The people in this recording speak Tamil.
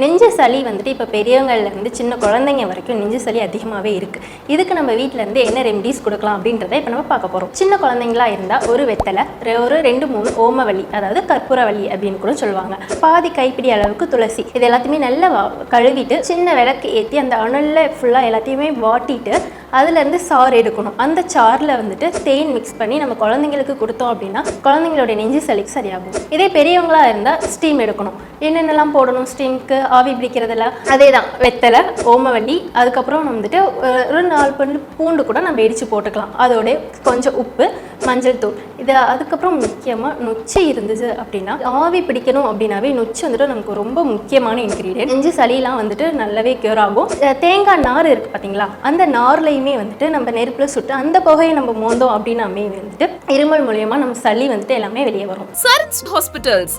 நெஞ்சு சளி வந்துட்டு இப்போ பெரியவங்கள்லேருந்து சின்ன குழந்தைங்க வரைக்கும் நெஞ்சு சளி அதிகமாகவே இருக்குது. இதுக்கு நம்ம வீட்டிலேருந்து என்ன ரெமடிஸ் கொடுக்கலாம் அப்படின்றத இப்போ நம்ம பார்க்க போகிறோம். சின்ன குழந்தைங்களா இருந்தால் ஒரு வெத்தலை, ஒரு 2-3 ஓமவல்லி, அதாவது கற்பூரவல்லி அப்படின்னு கூட சொல்லுவாங்க, பாதி கைப்பிடி அளவுக்கு துளசி, இது எல்லாத்தையுமே நல்லா கழுவிட்டு சின்ன விளக்கு ஏற்றி அந்த அனலில் ஃபுல்லாக எல்லாத்தையுமே வாட்டிட்டு அதுலேருந்து சாறு எடுக்கணும். அந்த சாறில் வந்துட்டு தேன் மிக்ஸ் பண்ணி நம்ம குழந்தைங்களுக்கு கொடுத்தோம் அப்படின்னா குழந்தைங்களோட நெஞ்சு சளிக்கு சரியாகும். இதே பெரியவங்களாக இருந்தால் ஸ்டீம் எடுக்கணும். என்னென்னலாம் போடணும் ஸ்டீமுக்கு? ஆவி பிடிக்கிறதுல அதே தான், வெத்தலை, ஓமவல்லி, அதுக்கப்புறம் வந்துட்டு ஒரு 4 பல்லு பூண்டு கூட நம்ம இடித்து போட்டுக்கலாம். அதோட கொஞ்சம் உப்பு, மஞ்சள் தூள், இது. அதுக்கப்புறம் முக்கியமாக நொச்சி இருந்துச்சு அப்படின்னா, ஆவி பிடிக்கணும் அப்படின்னாவே நொச்சி வந்துட்டு நமக்கு ரொம்ப முக்கியமான இன்க்ரீடியன்ட். நெஞ்சு சளியெலாம் வந்துட்டு நல்லாவே க்யூர் ஆகும். தேங்காய் நார் இருக்குது பார்த்தீங்களா, அந்த நார்லையுமே வந்துட்டு நம்ம நெருப்பில் சுட்டு அந்த புகையை நம்ம மோந்தோம் அப்படின்னாமே வந்துட்டு இருமல் மூலியமாக நம்ம சளி வந்துட்டு எல்லாமே வெளியே வரும். சரண்ஸ் ஹாஸ்பிட்டல்ஸ்